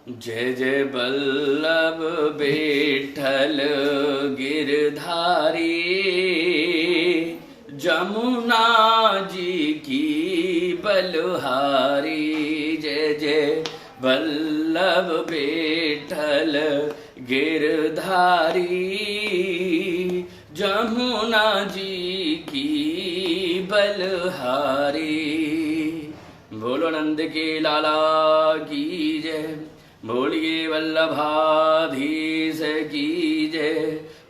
जय जय बल्लभ विठ्ठल गिरधारी, जमुना जी की बलहारी। जय जय बल्लभ विठ्ठल गिरधारी, जमुना जी की बलहारी। बोलो नंद के लाला की जय, बोलिए वल्लभाधीश की जय,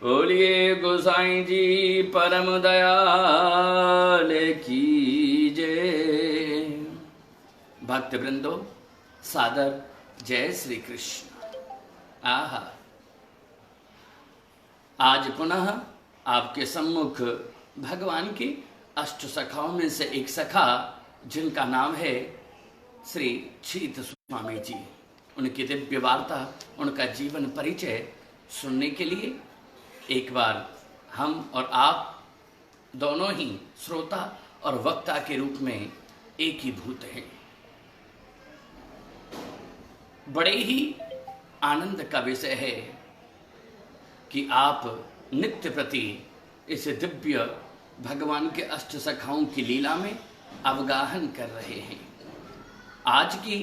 बोलिए गोसाई जी परम दयाल की जय। भक्त वृंदो, सादर जय श्री कृष्ण। आहा, आज पुनः आपके सम्मुख भगवान के अष्ट सखाओं में से एक सखा, जिनका नाम है श्री छीत स्वामी जी, उनकी दिव्य वार्ता, उनका जीवन परिचय सुनने के लिए एक बार हम और आप दोनों ही श्रोता और वक्ता के रूप में एक ही भूत हैं। बड़े ही आनंद का विषय है कि आप नित्य प्रति इस दिव्य भगवान के अष्ट सखाओं की लीला में अवगाहन कर रहे हैं। आज की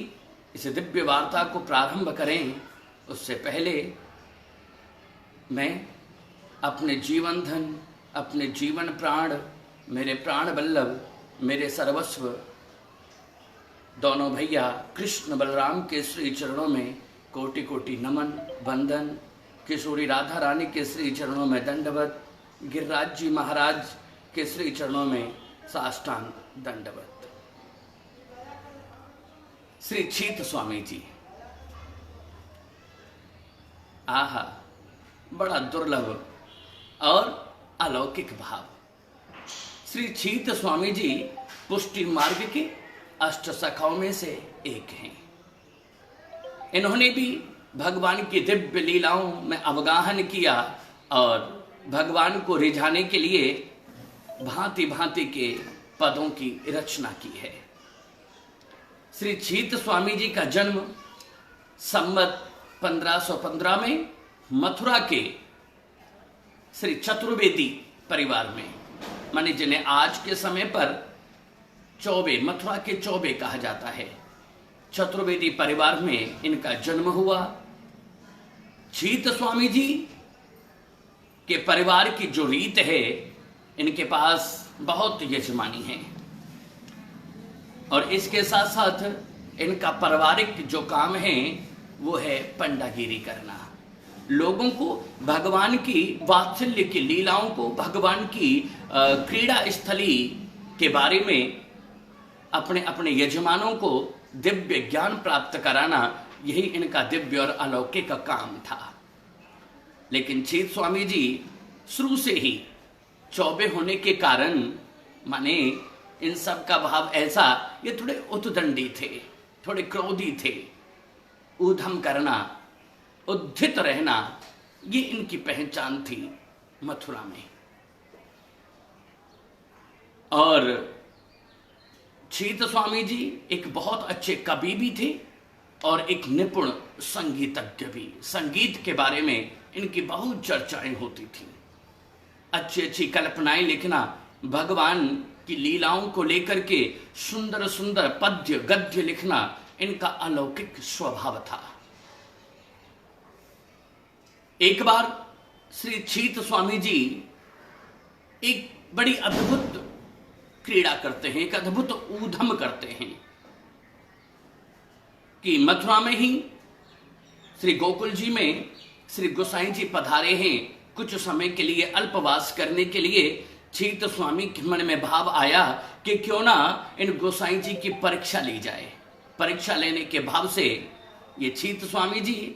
इस दिव्य वार्ता को प्रारंभ करें उससे पहले मैं अपने जीवन धन, अपने जीवन प्राण, मेरे प्राण वल्लभ, मेरे सर्वस्व दोनों भैया कृष्ण बलराम के श्री चरणों में कोटि कोटि नमन वंदन, किशोरी राधा रानी के श्री चरणों में दंडवत, गिरिराज जी महाराज के श्री चरणों में साष्टांग दंडवत। श्री छीत स्वामी जी, आहा, बड़ा दुर्लभ और अलौकिक भाव। श्री छीत स्वामी जी पुष्टि मार्ग के अष्ट सखाओं में से एक हैं। इन्होंने भी भगवान की दिव्य लीलाओं में अवगाहन किया और भगवान को रिझाने के लिए भांति भांति के पदों की रचना की है। श्री छीत स्वामी जी का जन्म संवत 1515 में मथुरा के श्री चतुर्वेदी परिवार में, माने जिन्हें आज के समय पर चौबे, मथुरा के चौबे कहा जाता है, चतुर्वेदी परिवार में इनका जन्म हुआ। छीत स्वामी जी के परिवार की जो रीत है, इनके पास बहुत यजमानी है और इसके साथ साथ इनका पारिवारिक जो काम है वो है पंडागिरी करना। लोगों को भगवान की वात्सल्य की लीलाओं को, भगवान की क्रीड़ा स्थली के बारे में अपने अपने यजमानों को दिव्य ज्ञान प्राप्त कराना, यही इनका दिव्य और अलौकिक काम था। लेकिन छीत स्वामी जी शुरू से ही चौबे होने के कारण, माने इन सब का भाव ऐसा, ये थोड़े उद्दंडी थे, थोड़े क्रोधी थे। ऊधम करना, उद्धित रहना, ये इनकी पहचान थी मथुरा में। और छीत स्वामी जी एक बहुत अच्छे कवि भी थे और एक निपुण संगीतज्ञ भी। संगीत के बारे में इनकी बहुत चर्चाएं होती थी। अच्छी अच्छी कल्पनाएं लिखना, भगवान की लीलाओं को लेकर के सुंदर सुंदर पद्य गद्य लिखना इनका अलौकिक स्वभाव था। एक बार श्री छीत स्वामी जी एक बड़ी अद्भुत क्रीड़ा करते हैं, एक अद्भुत ऊधम करते हैं कि मथुरा में ही श्री गोकुल जी में श्री गोसाई जी पधारे हैं कुछ समय के लिए अल्पवास करने के लिए। छीत स्वामी के मन में भाव आया कि क्यों ना इन गोसाई जी की परीक्षा ली जाए। परीक्षा लेने के भाव से ये छीत स्वामी जी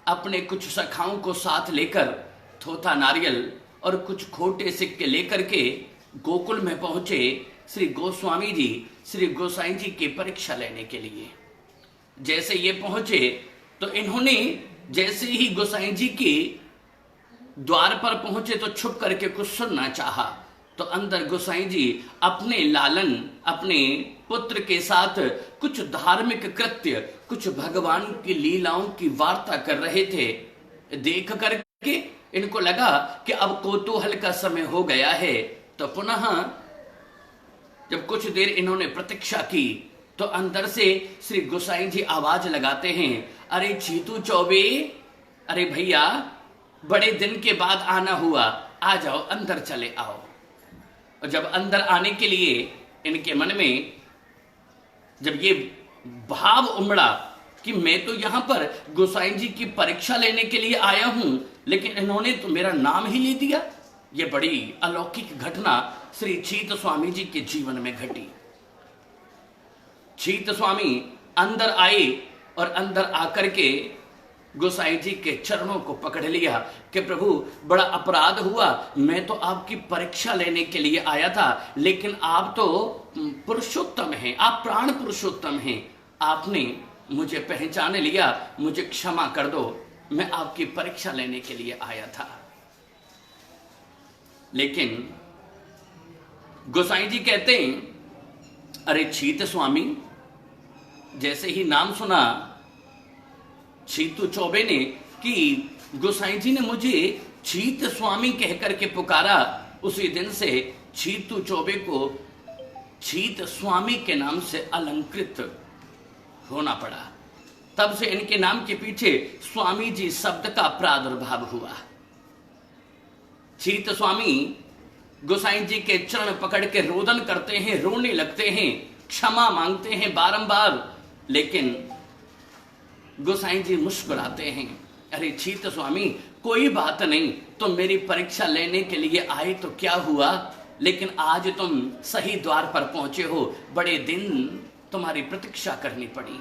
अपने कुछ सखाओं को साथ लेकर थोथा नारियल और कुछ खोटे सिक्के लेकर के गोकुल में पहुंचे श्री गोस्वामी जी, श्री गोसाई जी की परीक्षा लेने के लिए। जैसे ये पहुंचे तो इन्होंने जैसे ही गोसाई जी के द्वार पर पहुंचे तो छुप करके कुछ सुनना चाहा, तो अंदर गोसाई जी अपने लालन, अपने पुत्र के साथ कुछ धार्मिक कृत्य, कुछ भगवान की लीलाओं की वार्ता कर रहे थे। देख करके इनको लगा कि अब कौतूहल का समय हो गया है, तो पुनः जब कुछ देर इन्होंने प्रतीक्षा की तो अंदर से श्री गोसाई जी आवाज लगाते हैं, अरे चीतू चौबे, अरे भैया बड़े दिन के बाद आना हुआ, आ जाओ अंदर चले आओ। और जब अंदर आने के लिए इनके मन में जब ये भाव उमड़ा कि मैं तो यहां पर गोसाई जी की परीक्षा लेने के लिए आया हूं, लेकिन इन्होंने तो मेरा नाम ही ले दिया। ये बड़ी अलौकिक घटना श्री चीत स्वामी जी के जीवन में घटी। चीत स्वामी अंदर आए और अंदर आकर के गोसाई जी के चरणों को पकड़ लिया कि प्रभु बड़ा अपराध हुआ, मैं तो आपकी परीक्षा लेने के लिए आया था, लेकिन आप तो पुरुषोत्तम हैं, आप प्राण पुरुषोत्तम हैं, आपने मुझे पहचान लिया, मुझे क्षमा कर दो, मैं आपकी परीक्षा लेने के लिए आया था। लेकिन गोसाई जी कहते हैं, अरे चीत स्वामी, जैसे ही नाम सुना चीतू चौबे ने कि गोसाई जी ने मुझे चीत स्वामी कहकर के पुकारा, उसी दिन से चीतू चौबे को चीत स्वामी के नाम से अलंकृत होना पड़ा। तब से इनके नाम के पीछे स्वामी जी शब्द का प्रादुर्भाव हुआ। चीत स्वामी गोसाई जी के चरण पकड़ के रोदन करते हैं, रोने लगते हैं, क्षमा मांगते हैं बारंबार, लेकिन गोसाई जी मुस्कुराते हैं, अरे चीत स्वामी कोई बात नहीं, तुम मेरी परीक्षा लेने के लिए आए तो क्या हुआ, लेकिन आज तुम सही द्वार पर पहुंचे हो, बड़े दिन तुम्हारी प्रतीक्षा करनी पड़ी।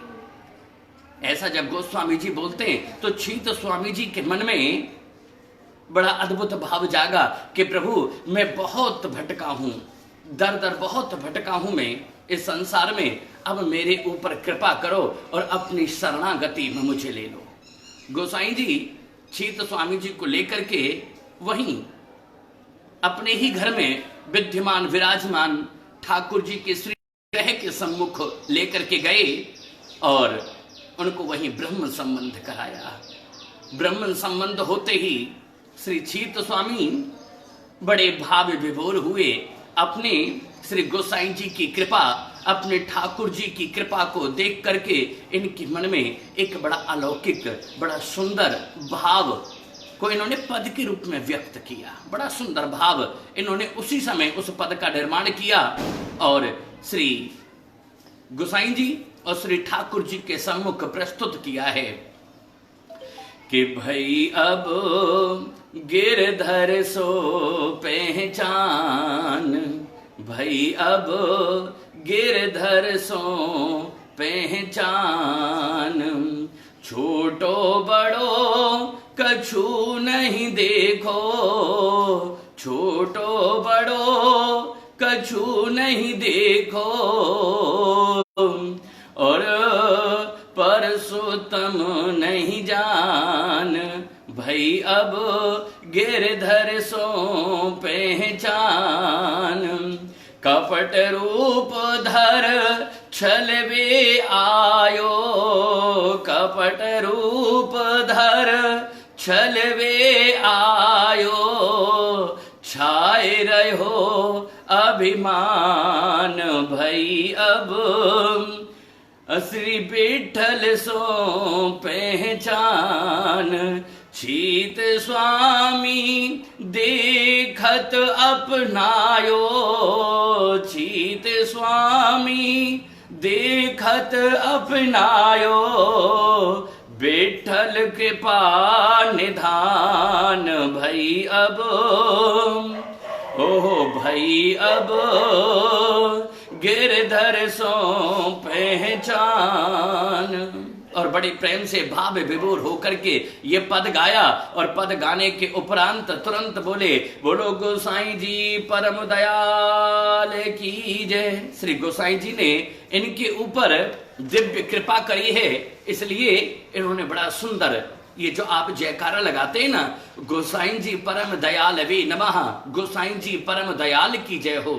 ऐसा जब गोस्वामी जी बोलते हैं तो चीत स्वामी जी के मन में बड़ा अद्भुत भाव जागा कि प्रभु मैं बहुत भटका हूं, दर दर बहुत भटका हूं मैं इस संसार में, अब मेरे ऊपर कृपा करो और अपनी शरणागति में मुझे ले लो। गोसाई जी चीत स्वामी जी को लेकर के वहीं अपने ही घर में विद्यमान विराजमान ठाकुर जी के श्री ग्रह के सम्मुख लेकर के गए और उनको वहीं ब्रह्म संबंध कराया। ब्रह्म संबंध होते ही श्री चीत स्वामी बड़े भाव विभोर हुए, अपने श्री गोसाई जी की कृपा, अपने ठाकुर जी की कृपा को देख करके इनके मन में एक बड़ा अलौकिक, बड़ा सुंदर भाव को इन्होंने पद के रूप में व्यक्त किया। बड़ा सुंदर भाव इन्होंने उसी समय उस पद का निर्माण किया और श्री गोसाई जी और श्री ठाकुर जी के सम्मुख प्रस्तुत किया है कि भई अब गिरधर सो पहचान, भई अब गिरधर सो पहचान, छोटो बड़ो कछु नहीं देखो, छोटो बड़ो कछु नहीं देखो, और परसोत्तम नहीं जान, भई अब गिरधर सो पहचान, कपट रूप धर छलवे आयो, कपट रूप धर छलवे आयो, छाए रहो अभिमान, भई अब श्री विठ्ठल सो पहचान, चीत स्वामी देखत अपनायो, चीत स्वामी देखत अपनायो, विठ्ठल कृपा निधान, भई अब ओह भई अब गिरधर सो पहचान। और बड़े प्रेम से भाव विभोर होकर के ये पद गाया और पद गाने के उपरांत तुरंत बोले, बोलो गोसाई जी परम दयाल की जय। श्री गोसाई जी ने इनके ऊपर दिव्य कृपा करी है, इसलिए इन्होंने बड़ा सुंदर ये जो आप जयकारा लगाते हैं ना, गोसाई जी परम दयाल वे नमः, गोसाई जी परम दयाल की जय हो,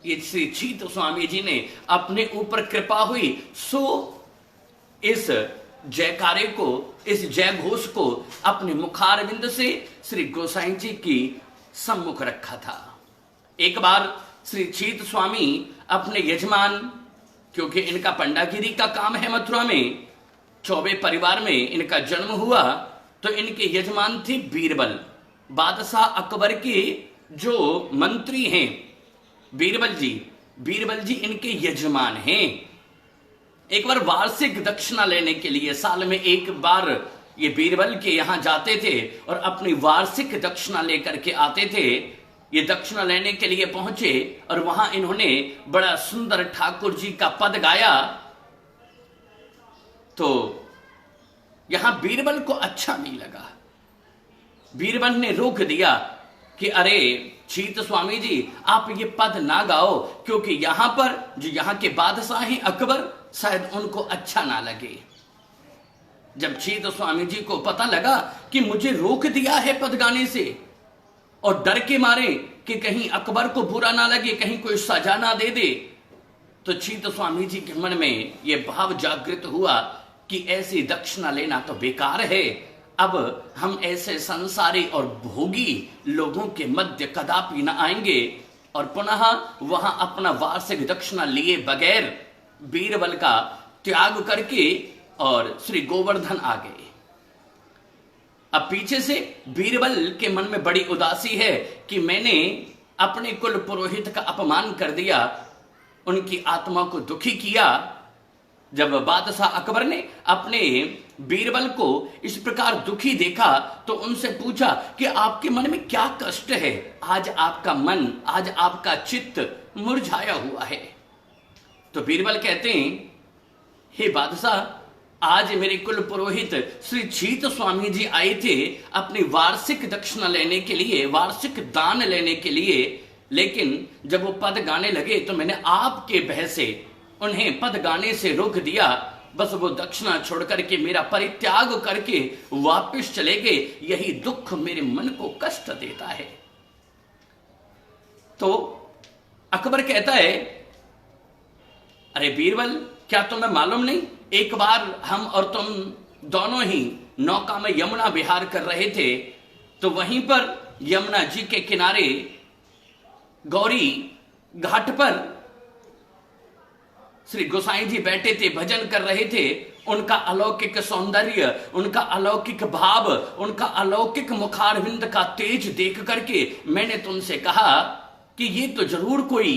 ये श्री चीत स्वामी जी ने अपने ऊपर कृपा हुई सो इस जयकारे को, इस जय घोष को अपने मुखारविंद से श्री गोसाई जी की सम्मुख रखा था। एक बार श्री चीत स्वामी अपने यजमान, क्योंकि इनका पंडागिरी का काम है मथुरा में, चौबे परिवार में इनका जन्म हुआ, तो इनके यजमान थे बीरबल, बादशाह अकबर के जो मंत्री हैं बीरबल जी इनके यजमान हैं। एक बार वार्षिक दक्षिणा लेने के लिए साल में एक बार ये बीरबल के यहां जाते थे और अपनी वार्षिक दक्षिणा लेकर के आते थे। ये दक्षिणा लेने के लिए पहुंचे और वहां इन्होंने बड़ा सुंदर ठाकुर जी का पद गाया, तो यहां बीरबल को अच्छा नहीं लगा। बीरबल ने रोक दिया कि अरे चीत स्वामी जी, आप ये पद ना गाओ, क्योंकि यहां पर जो यहां के बादशाह हैं अकबर, शायद उनको अच्छा ना लगे। जब चीत स्वामी जी को पता लगा कि मुझे रोक दिया है पद गाने से, और डर के मारे कि कहीं अकबर को बुरा ना लगे, कहीं कोई सजा ना दे दे, तो चीत स्वामी जी के मन में यह भाव जागृत हुआ कि ऐसी दक्षिणा लेना तो बेकार है। अब हम ऐसे संसारी और भोगी लोगों के मध्य कदापि न आएंगे। और पुनः वहां अपना वार्षिक दक्षिणा लिए बगैर बीरबल का त्याग करके और श्री गोवर्धन आ गए। अब पीछे से बीरबल के मन में बड़ी उदासी है कि मैंने अपने कुल पुरोहित का अपमान कर दिया, उनकी आत्मा को दुखी किया। जब बादशाह अकबर ने अपने बीरबल को इस प्रकार दुखी देखा तो उनसे पूछा कि आपके मन में क्या कष्ट है, आज आपका मन, आज आपका चित्त मुरझाया हुआ है। तो बीरबल कहते हैं, हे बादशाह, आज मेरे कुल पुरोहित श्री चीत स्वामी जी आए थे अपनी वार्षिक दक्षिणा लेने के लिए, वार्षिक दान लेने के लिए, लेकिन जब वो पद गाने लगे तो मैंने आपके भय से उन्हें पद गाने से रोक दिया। बस वो दक्षिणा छोड़ करके, मेरा परित्याग करके वापस चले गए। यही दुख मेरे मन को कष्ट देता है। तो अकबर कहता है, अरे बीरबल, क्या तुम्हें मालूम नहीं, एक बार हम और तुम दोनों ही नौका में यमुना विहार कर रहे थे, तो वहीं पर यमुना जी के किनारे गौरी घाट पर श्री गोसाई जी बैठे थे, भजन कर रहे थे। उनका अलौकिक सौंदर्य, उनका अलौकिक भाव, उनका अलौकिक मुखारविंद का तेज देख करके मैंने तुमसे कहा कि ये तो जरूर कोई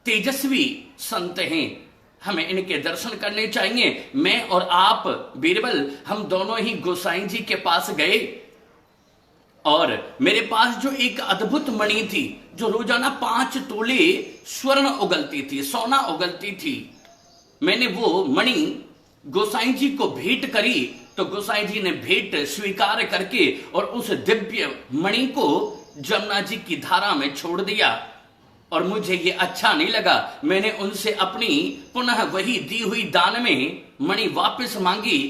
तेजस्वी संत हैं, हमें इनके दर्शन करने चाहिए। मैं और आप बीरबल, हम दोनों ही गोसाई जी के पास गए और मेरे पास जो एक अद्भुत मणि थी, जो रोजाना 5 तोले स्वर्ण उगलती थी, सोना उगलती थी, मैंने वो मणि गोसाई जी को भेंट करी। तो गोसाई जी ने भेंट स्वीकार करके और उस दिव्य मणि को जमुना जी की धारा में छोड़ दिया। और मुझे ये अच्छा नहीं लगा, मैंने उनसे अपनी पुनः वही दी हुई दान में मणि वापस मांगी।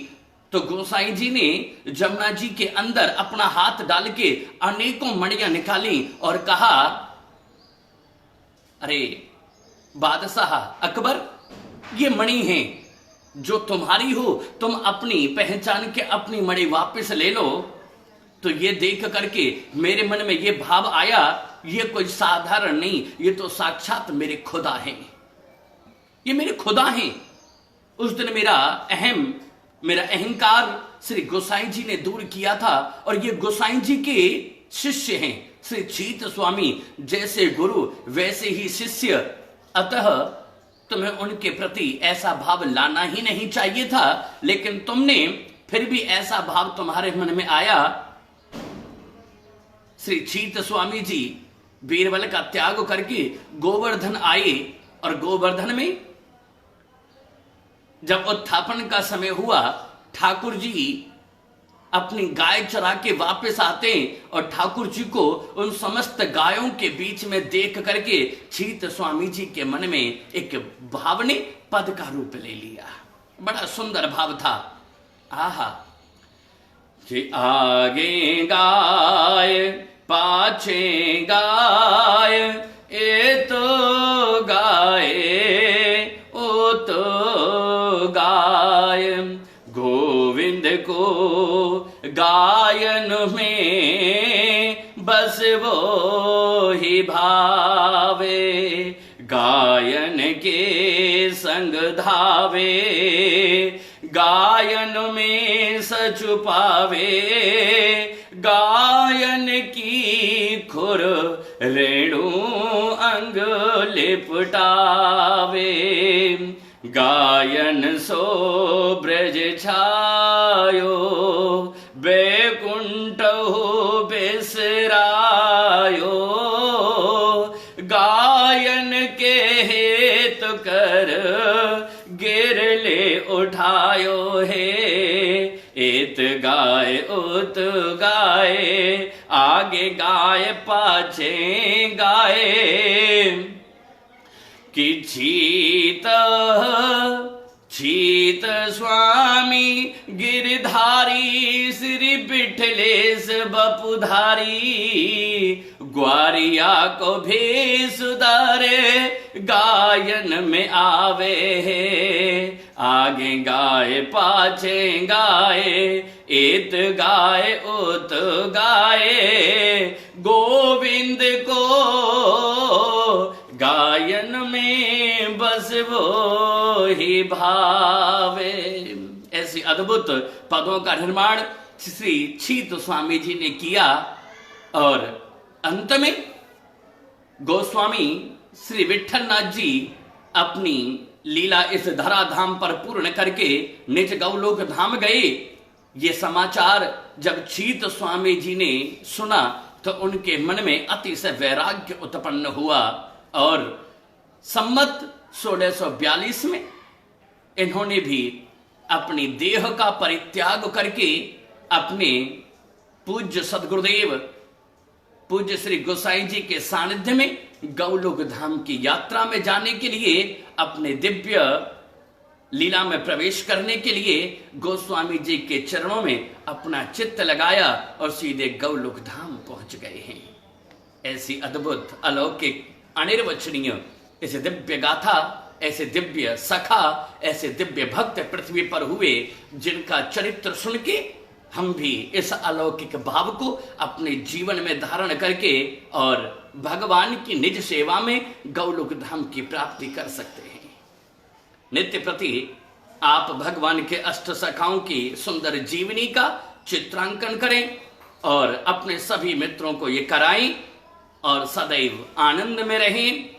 तो गोसाई जी ने जमुना जी के अंदर अपना हाथ डाल के अनेकों मणियां निकाली और कहा, अरे बादशाह अकबर, ये मणि है जो तुम्हारी हो, तुम अपनी पहचान के अपनी मणि वापस ले लो। तो ये देख करके मेरे मन में ये भाव आया, ये कोई साधारण नहीं, ये तो साक्षात मेरे खुदा हैं, ये मेरे खुदा हैं। उस दिन मेरा अहंकार श्री गोसाई जी ने दूर किया था और ये गोसाई जी के शिष्य हैं। श्री चीत स्वामी जैसे गुरु वैसे ही शिष्य, अतः तुम्हें उनके प्रति ऐसा भाव लाना ही नहीं चाहिए था, लेकिन तुमने फिर भी ऐसा भाव तुम्हारे मन में आया। श्री चीत स्वामी जी बीरबल का त्याग करके गोवर्धन आए और गोवर्धन में जब उत्थापन का समय हुआ, ठाकुर जी अपनी गाय चरा के वापस आते और ठाकुर जी को उन समस्त गायों के बीच में देख करके चीत स्वामी जी के मन में एक भाव ने पद का रूप ले लिया। बड़ा सुंदर भाव था। आहा, कि आगे गाय पाछे गाय, ए तो गाय ओ तो गाय, गोविंद को गायन में बस वो ही भावे, गायन के संग धावे, गायन में सच पावे, गायन की खुर रेणु अंग लिपटावे, गायन सो ब्रज छायो, बैकुंठ बिसरायो, गायन के हेत कर गिर ले उठायो है, एत गाय उत गाए, आगे गाय पाछे गाए, कि छीत छीत स्वामी गिरधारी, श्री बिठलेश बपुधारी, ग्वारिया को भी सुधारे, गायन में आवे है, आगे गाए पाछे गाए, एत गाए उत गाए, गोविंद को गायन में बस वो ही भावे। ऐसी अद्भुत पदों का निर्माण श्री छीत स्वामी जी ने किया और अंत में गोस्वामी श्री विठलनाथ जी अपनी लीला इस धराधाम पर पूर्ण करके निज गौलोक धाम गए। ये समाचार जब छीत स्वामी जी ने सुना तो उनके मन में अतिशय वैराग्य उत्पन्न हुआ और सम्मत 1642 में इन्होंने भी अपनी देह का परित्याग करके अपने पूज्य सद्गुरुदेव पूज्य श्री गोसाई जी के सानिध्य में गौलोक धाम की यात्रा में जाने के लिए, अपने दिव्य लीला में प्रवेश करने के लिए गोस्वामी जी के चरणों में अपना चित्त लगाया और सीधे गौलोक धाम पहुंच गए हैं। ऐसी अद्भुत अलौकिक अनिर्वचनीय ऐसे दिव्य गाथा, ऐसे दिव्य सखा, ऐसे दिव्य भक्त पृथ्वी पर हुए जिनका चरित्र सुन के हम भी इस अलौकिक भाव को अपने जीवन में धारण करके और भगवान की निज सेवा में गौलोक धाम की प्राप्ति कर सकते हैं। नित्य प्रति आप भगवान के अष्ट सखाओं की सुंदर जीवनी का चित्रांकन करें और अपने सभी मित्रों को ये कराएं और सदैव आनंद में रहें।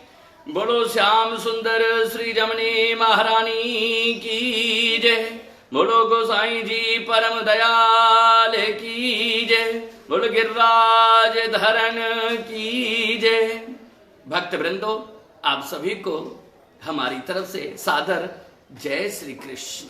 बोलो श्याम सुंदर श्री जमनी महारानी की जय। बोलो गोसाई जी परम दयाल की जय। बोलो गिरिराज धरण की जय। भक्त वृंदो, आप सभी को हमारी तरफ से सादर जय श्री कृष्ण।